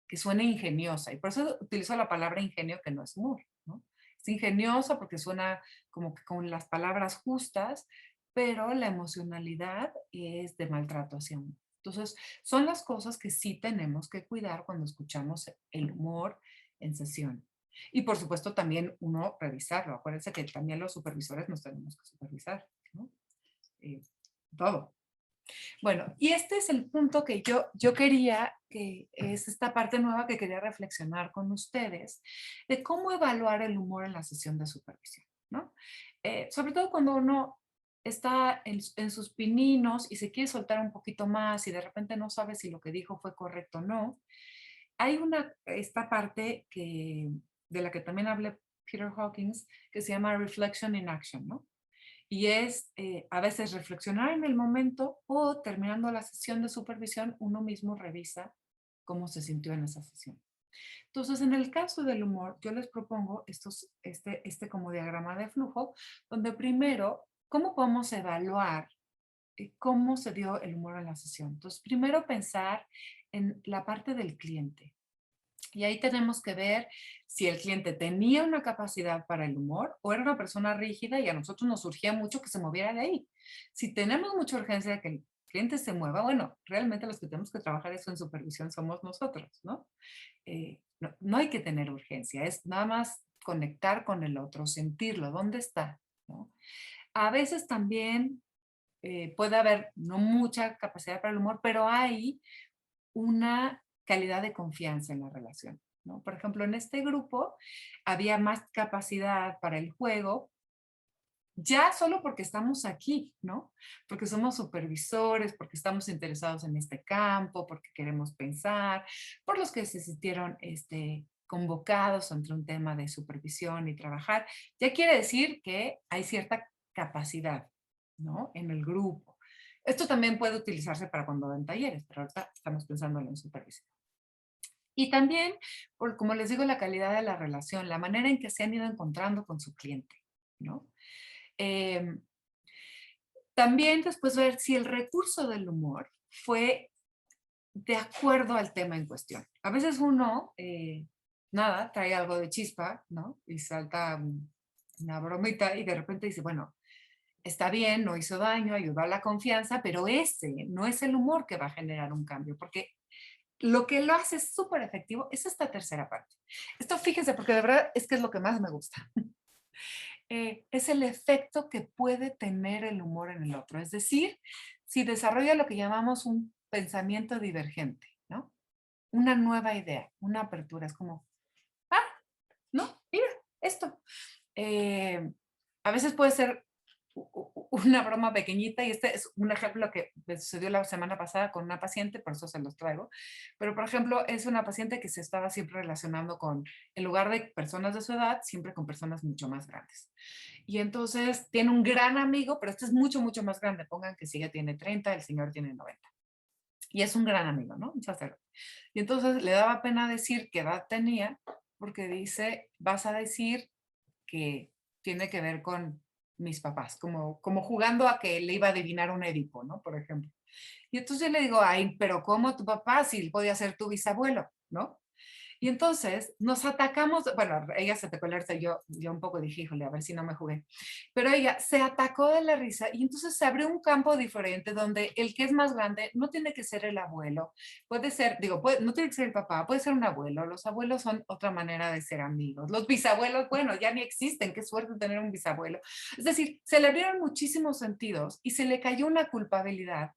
que suene ingeniosa. Y por eso utilizo la palabra ingenio, que no es humor, ¿no? Es ingeniosa porque suena como que con las palabras justas, pero la emocionalidad es de maltrato hacia uno. Entonces, son las cosas que sí tenemos que cuidar cuando escuchamos el humor en sesión. Y por supuesto también uno revisarlo. Acuérdense que también los supervisores nos tenemos que supervisar, ¿no? Todo. Bueno, y este es el punto que yo quería, que es esta parte nueva que quería reflexionar con ustedes, de cómo evaluar el humor en la sesión de supervisión, ¿no? Sobre todo cuando uno está en sus pininos y se quiere soltar un poquito más y de repente no sabe si lo que dijo fue correcto o no. Hay esta parte de la que también habla Peter Hawkins, que se llama Reflection in Action, ¿no? Y es a veces reflexionar en el momento o terminando la sesión de supervisión, uno mismo revisa cómo se sintió en esa sesión. Entonces, en el caso del humor, yo les propongo este como diagrama de flujo, donde primero, ¿cómo podemos evaluar cómo se dio el humor en la sesión? Entonces, primero pensar en la parte del cliente. Y ahí tenemos que ver si el cliente tenía una capacidad para el humor o era una persona rígida y a nosotros nos surgía mucho que se moviera de ahí. Si tenemos mucha urgencia de que el cliente se mueva, bueno, realmente los que tenemos que trabajar eso en supervisión somos nosotros, ¿no? No hay que tener urgencia, es nada más conectar con el otro, sentirlo, ¿dónde está? ¿No? A veces también puede haber no mucha capacidad para el humor, pero hay una calidad de confianza en la relación, ¿no? Por ejemplo, en este grupo había más capacidad para el juego, ya solo porque estamos aquí, ¿no? Porque somos supervisores, porque estamos interesados en este campo, porque queremos pensar, por los que se sintieron convocados entre un tema de supervisión y trabajar. Ya quiere decir que hay cierta capacidad, ¿no? En el grupo. Esto también puede utilizarse para cuando ven talleres, pero ahorita estamos pensando en supervisión. Y también, como les digo, la calidad de la relación, la manera en que se han ido encontrando con su cliente, ¿no? También después ver si el recurso del humor fue de acuerdo al tema en cuestión. A veces uno, nada, trae algo de chispa, ¿no? Y salta una bromita y de repente dice, bueno, está bien, no hizo daño, ayudó a la confianza, pero ese no es el humor que va a generar un cambio, porque lo que lo hace súper efectivo es esta tercera parte. Esto fíjense, porque de verdad es que es lo que más me gusta. Es el efecto que puede tener el humor en el otro. Es decir, si desarrolla lo que llamamos un pensamiento divergente, ¿no? Una nueva idea, una apertura. Es como, ah, no, mira, esto. A veces puede ser una broma pequeñita y este es un ejemplo que me sucedió la semana pasada con una paciente, por eso se los traigo. Pero, por ejemplo, es una paciente que se estaba siempre relacionando con, en lugar de personas de su edad, siempre con personas mucho más grandes. Y entonces tiene un gran amigo, pero este es mucho, mucho más grande. Pongan que si ella tiene 30, el señor tiene 90. Y es un gran amigo, ¿no? Un sacerdote. Y entonces le daba pena decir qué edad tenía, porque dice, vas a decir que tiene que ver con mis papás, como jugando a que le iba a adivinar un Edipo, ¿no? Por ejemplo. Y entonces yo le digo, ay, pero ¿cómo tu papá si podía ser tu bisabuelo, ¿no? Y entonces nos atacamos, bueno, ella se atacó la risa, yo un poco dije, híjole, a ver si no me jugué. Pero ella se atacó de la risa y entonces se abrió un campo diferente donde el que es más grande no tiene que ser el abuelo, puede ser, digo, no tiene que ser el papá, puede ser un abuelo, los abuelos son otra manera de ser amigos, los bisabuelos, bueno, ya ni existen, qué suerte tener un bisabuelo. Es decir, se le abrieron muchísimos sentidos y se le cayó una culpabilidad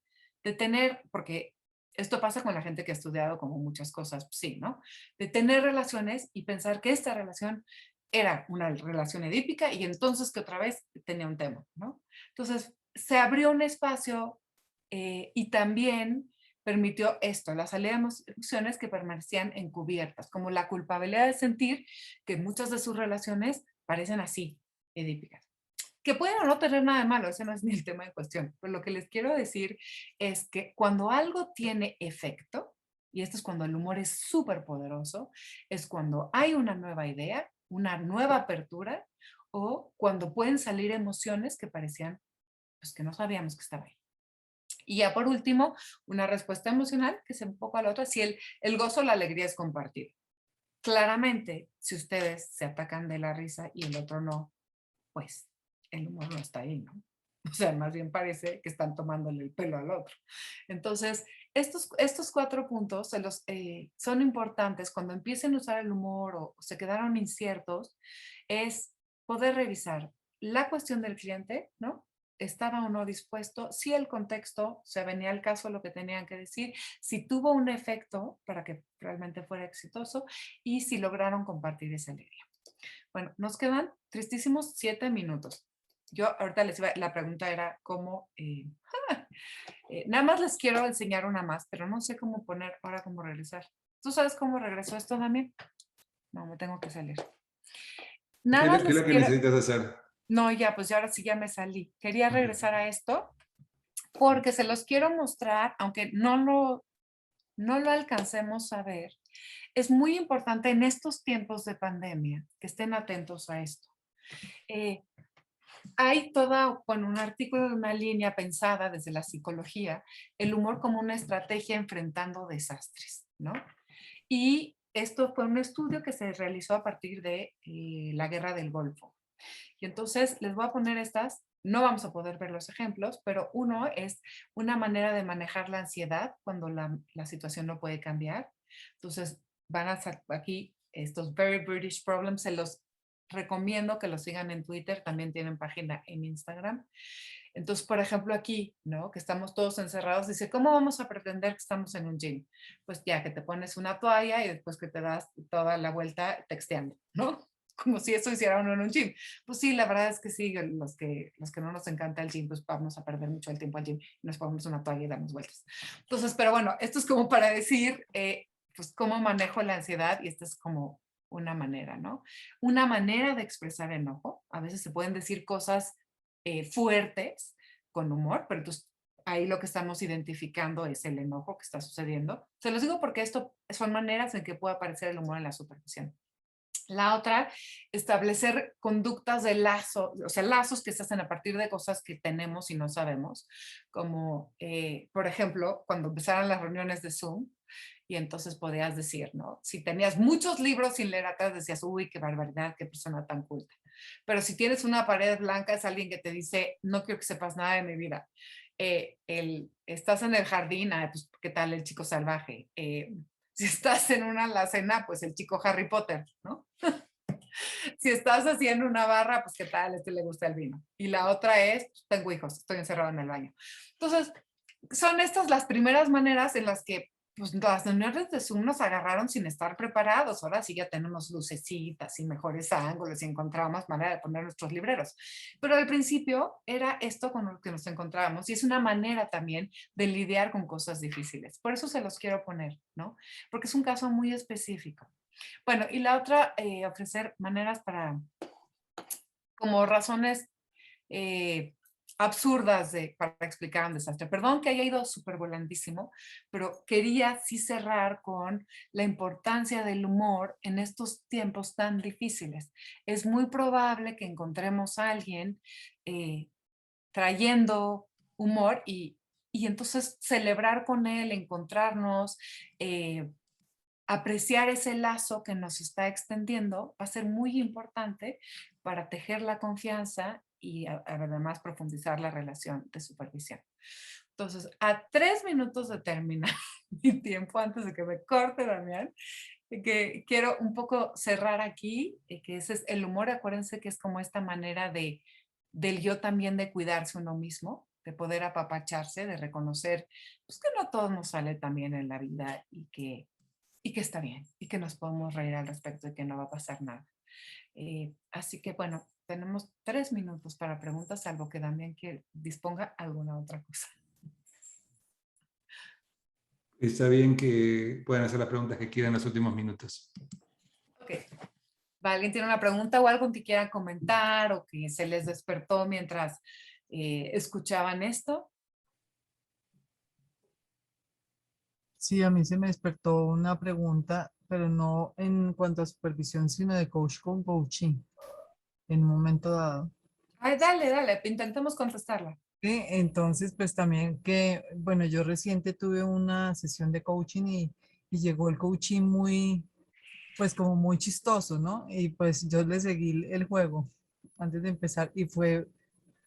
de tener, porque esto pasa con la gente que ha estudiado como muchas cosas, sí, ¿no? De tener relaciones y pensar que esta relación era una relación edípica y entonces que otra vez tenía un tema, ¿no? Entonces, se abrió un espacio y también permitió esto, la salida de emociones que permanecían encubiertas, como la culpabilidad de sentir que muchas de sus relaciones parecen así, edípicas. Que pueden o no tener nada de malo, ese no es ni el tema de cuestión, pero lo que les quiero decir es que cuando algo tiene efecto, y esto es cuando el humor es súper poderoso, es cuando hay una nueva idea, una nueva apertura, o cuando pueden salir emociones que parecían, pues que no sabíamos que estaban ahí. Y ya por último, una respuesta emocional, que es un poco a la otra, si el gozo, la alegría es compartir. Claramente, si ustedes se atacan de la risa y el otro no, pues el humor no está ahí, ¿no? O sea, más bien parece que están tomándole el pelo al otro. Entonces, estos 4 puntos son importantes cuando empiecen a usar el humor o se quedaron inciertos, es poder revisar la cuestión del cliente, ¿no? ¿Estaba o no dispuesto? Si el contexto, se venía al caso lo que tenían que decir, si tuvo un efecto para que realmente fuera exitoso y si lograron compartir esa alegría. Bueno, nos quedan tristísimos 7 minutos. Yo ahorita la pregunta era cómo, nada más les quiero enseñar una más, pero no sé cómo poner, ahora cómo regresar. ¿Tú sabes cómo regresó esto, Dami? No, me tengo que salir. Nada más ¿Qué es les lo que quiero, necesitas hacer? no, ya, pues ya ahora sí ya me salí. Quería regresar a esto porque se los quiero mostrar, aunque no lo alcancemos a ver. Es muy importante en estos tiempos de pandemia que estén atentos a esto. Hay un artículo, una línea pensada desde la psicología, el humor como una estrategia enfrentando desastres, ¿no? Y esto fue un estudio que se realizó a partir de la guerra del Golfo. Y entonces les voy a poner estas, no vamos a poder ver los ejemplos, pero uno es una manera de manejar la ansiedad cuando la situación no puede cambiar. Entonces van a aquí estos Very British Problems, se los recomiendo que los sigan en Twitter, también tienen página en Instagram. Entonces, por ejemplo, aquí, ¿no? Que estamos todos encerrados, dice, ¿cómo vamos a pretender que estamos en un gym? Pues ya que te pones una toalla y después que te das toda la vuelta texteando, ¿no? Como si eso hiciera uno en un gym. Pues sí, la verdad es que sí, los que no nos encanta el gym, pues vamos a perder mucho el tiempo al gym y nos ponemos una toalla y damos vueltas. Entonces, pero bueno, esto es como para decir, pues cómo manejo la ansiedad y esta es como una manera, ¿no? Una manera de expresar enojo. A veces se pueden decir cosas fuertes con humor, pero entonces ahí lo que estamos identificando es el enojo que está sucediendo. Se los digo porque esto son maneras en que puede aparecer el humor en la superficie. La otra, establecer conductas de lazo, o sea, lazos que se hacen a partir de cosas que tenemos y no sabemos, como, por ejemplo, cuando empezaron las reuniones de Zoom, y entonces podías decir, ¿no? Si tenías muchos libros sin leer atrás, decías, uy, qué barbaridad, qué persona tan culta. Pero si tienes una pared blanca, es alguien que te dice, no quiero que sepas nada de mi vida. Estás en el jardín, pues, ¿qué tal el chico salvaje? Si estás en una alacena, pues el chico Harry Potter, ¿no? si estás haciendo una barra, pues qué tal, a este le gusta el vino. Y la otra es, pues, tengo hijos, estoy encerrado en el baño. Entonces, son estas las primeras maneras en las que pues, las reuniones de Zoom nos agarraron sin estar preparados. Ahora sí ya tenemos lucecitas y mejores ángulos y encontramos manera de poner nuestros libreros. Pero al principio era esto con lo que nos encontrábamos y es una manera también de lidiar con cosas difíciles. Por eso se los quiero poner, ¿no? Porque es un caso muy específico. Bueno, y la otra, ofrecer maneras para, como razones absurdas para explicar un desastre. Perdón que haya ido súper volantísimo, pero quería sí cerrar con la importancia del humor en estos tiempos tan difíciles. Es muy probable que encontremos a alguien trayendo humor y entonces celebrar con él, encontrarnos, apreciar ese lazo que nos está extendiendo va a ser muy importante para tejer la confianza y además profundizar la relación de supervisión. Entonces, a 3 minutos de terminar mi tiempo, antes de que me corte Damián, que quiero un poco cerrar aquí, que ese es el humor. Acuérdense que es como esta manera del yo también de cuidarse uno mismo, de poder apapacharse, de reconocer pues, que no todo nos sale tan bien en la vida y que está bien, y que nos podemos reír al respecto y que no va a pasar nada. Así que bueno, tenemos 3 minutos para preguntas, salvo que también que disponga alguna otra cosa. Está bien que puedan hacer las preguntas que quieran en los últimos minutos. Ok. ¿Alguien tiene una pregunta o algo que quieran comentar o que se les despertó mientras escuchaban esto? Sí, a mí se me despertó una pregunta, pero no en cuanto a supervisión, sino de coach con coaching en un momento dado. Ay, dale, intentemos contestarla. Sí, entonces, pues también que, bueno, yo reciente tuve una sesión de coaching y llegó el coaching muy, pues como muy chistoso, ¿no? Y pues yo le seguí el juego antes de empezar y fue,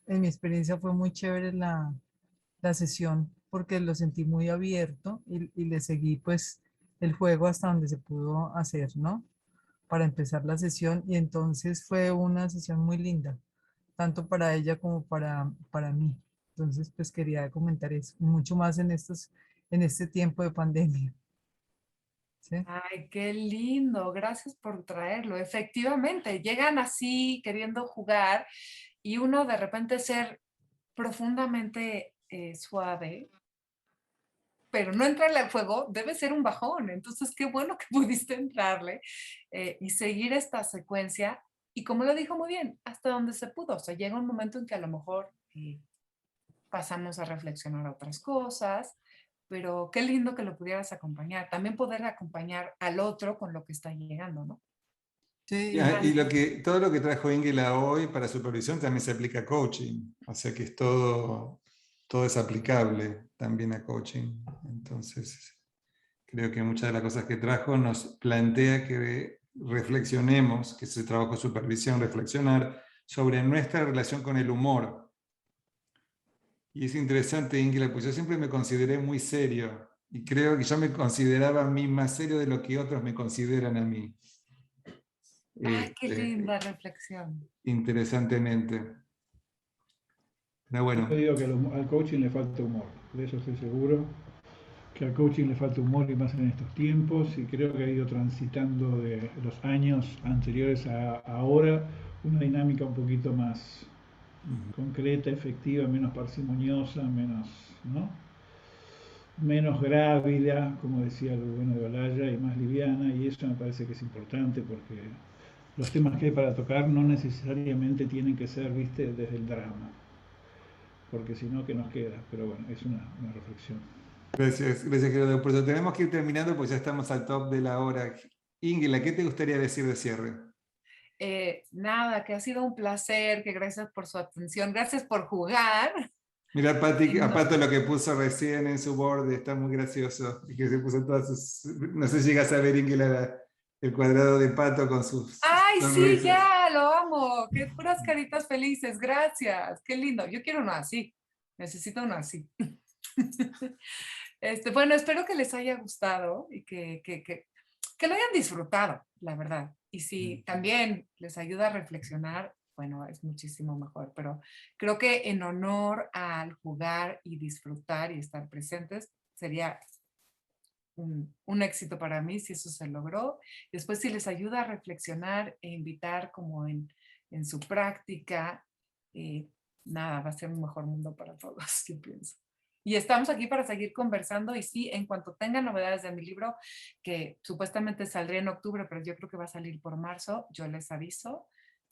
en mi experiencia fue muy chévere la sesión porque lo sentí muy abierto y le seguí pues el juego hasta donde se pudo hacer, ¿no? Para empezar la sesión y entonces fue una sesión muy linda, tanto para ella como para mí. Entonces pues quería comentar eso, mucho más en este tiempo de pandemia. ¿Sí? Ay, qué lindo, gracias por traerlo. Efectivamente, llegan así queriendo jugar y uno de repente ser profundamente suave, pero no entrarle al fuego debe ser un bajón. Entonces, qué bueno que pudiste entrarle y seguir esta secuencia. Y como lo dijo muy bien, hasta donde se pudo. O sea, llega un momento en que a lo mejor pasamos a reflexionar otras cosas, pero qué lindo que lo pudieras acompañar. También poder acompañar al otro con lo que está llegando, ¿no? Sí, Y todo lo que trajo Ingela hoy para supervisión también se aplica a coaching. O sea que es todo es aplicable también a coaching. Entonces, creo que muchas de las cosas que trajo nos plantea que reflexionemos, que es el trabajo de supervisión, reflexionar sobre nuestra relación con el humor. Y es interesante, Ingela, pues yo siempre me consideré muy serio y creo que yo me consideraba a mí más serio de lo que otros me consideran a mí. Ay, qué linda reflexión. Interesantemente. Pero bueno. Yo digo que al coaching le falta humor, de eso estoy seguro, que al coaching le falta humor y más en estos tiempos, y creo que ha ido transitando de los años anteriores a ahora una dinámica un poquito más concreta, efectiva, menos parsimoniosa, menos, ¿no? Menos grávida, como decía el bueno de Olaya, y más liviana, y eso me parece que es importante porque los temas que hay para tocar no necesariamente tienen que ser, viste, desde el drama, porque si no, ¿qué nos queda? Pero bueno, es una reflexión. Gracias, Gerardo. Por eso tenemos que ir terminando porque ya estamos al top de la hora. Ingela, ¿qué te gustaría decir de cierre? Nada, que ha sido un placer, que gracias por su atención, gracias por jugar. Mira, a Pato lo que puso recién en su board, está muy gracioso. Que se puso todas sus, no sé si llegas a ver, Ingela, el cuadrado de Pato con sus ¡Ay, sonrisas. sí, ya! Lo amo. Qué puras caritas felices. Gracias. Qué lindo. Yo quiero uno así. Necesito uno así. Bueno, espero que les haya gustado y que lo hayan disfrutado, la verdad. Y si también les ayuda a reflexionar, bueno, es muchísimo mejor. Pero creo que en honor al jugar y disfrutar y estar presentes, sería un éxito para mí si eso se logró. Después, si les ayuda a reflexionar e invitar como en su práctica, nada, va a ser un mejor mundo para todos, yo pienso. Y estamos aquí para seguir conversando y sí, en cuanto tenga novedades de mi libro, que supuestamente saldría en octubre, pero yo creo que va a salir por marzo, yo les aviso.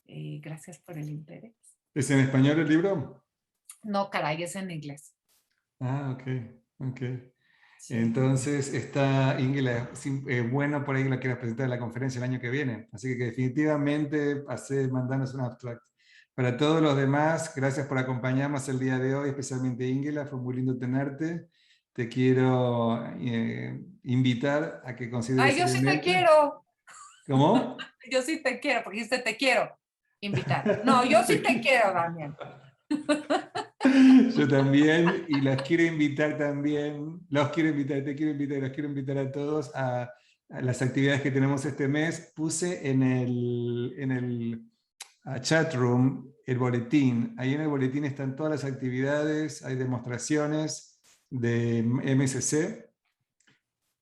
Gracias por el interés. ¿Es en español el libro? No, caray, es en inglés. Ah, ok, ok. Sí. Entonces está, Ingela, bueno por ahí que la quieras presentar en la conferencia el año que viene. Así que definitivamente mandanos un abstract. Para todos los demás, gracias por acompañarnos el día de hoy, especialmente Ingela, fue muy lindo tenerte. Te quiero invitar a que consideres... ¡Ay, yo sí te quiero! ¿Cómo? Yo sí te quiero, porque dice te quiero invitar. No, yo sí te quiero, Damián. Yo también, y los quiero invitar también, los quiero invitar, te quiero invitar, los quiero invitar a todos a las actividades que tenemos este mes. Puse en el chat room el boletín. Ahí en el boletín están todas las actividades, hay demostraciones de MSC.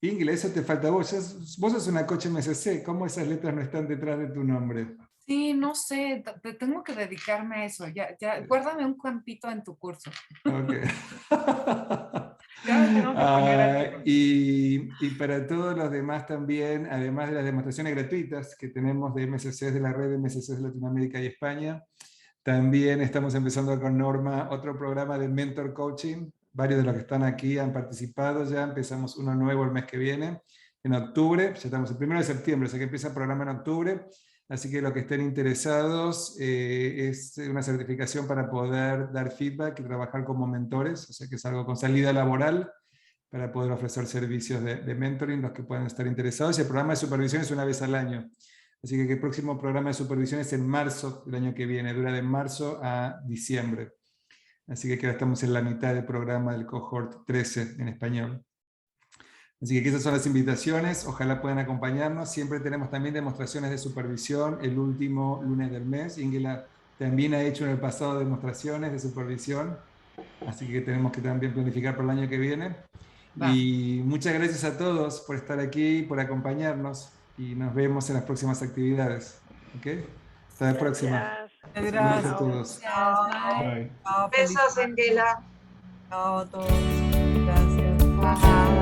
Inglés, eso te falta vos. Vos sos una coach MSC, ¿cómo esas letras no están detrás de tu nombre? Sí, no sé, tengo que dedicarme a eso. Ya, guárdame un campito en tu curso. Ok. Ya me tengo que poner a y para todos los demás también, además de las demostraciones gratuitas que tenemos de MSCs, de la red de MSCs de Latinoamérica y España, también estamos empezando con Norma otro programa de Mentor Coaching. Varios de los que están aquí han participado ya, empezamos uno nuevo el mes que viene, en octubre, ya estamos el 1 de septiembre, o sea que empieza el programa en octubre. Así que los que estén interesados es una certificación para poder dar feedback y trabajar como mentores, o sea que es algo con salida laboral para poder ofrecer servicios de mentoring, los que puedan estar interesados. Y el programa de supervisión es una vez al año. Así que el próximo programa de supervisión es en marzo del año que viene, dura de marzo a diciembre. Así que ahora estamos en la mitad del programa del cohort 13 en español. Así que esas son las invitaciones, ojalá puedan acompañarnos. Siempre tenemos también demostraciones de supervisión el último lunes del mes. Ingela también ha hecho en el pasado demostraciones de supervisión, así que tenemos que también planificar por el año que viene. Va. Y muchas gracias a todos por estar aquí, por acompañarnos y nos vemos en las próximas actividades. ¿Okay? Hasta la próxima. Gracias. Saludos a todos. Bye. Chao, feliz Besos, tarde. Angela. Chao a todos. Gracias. Bye.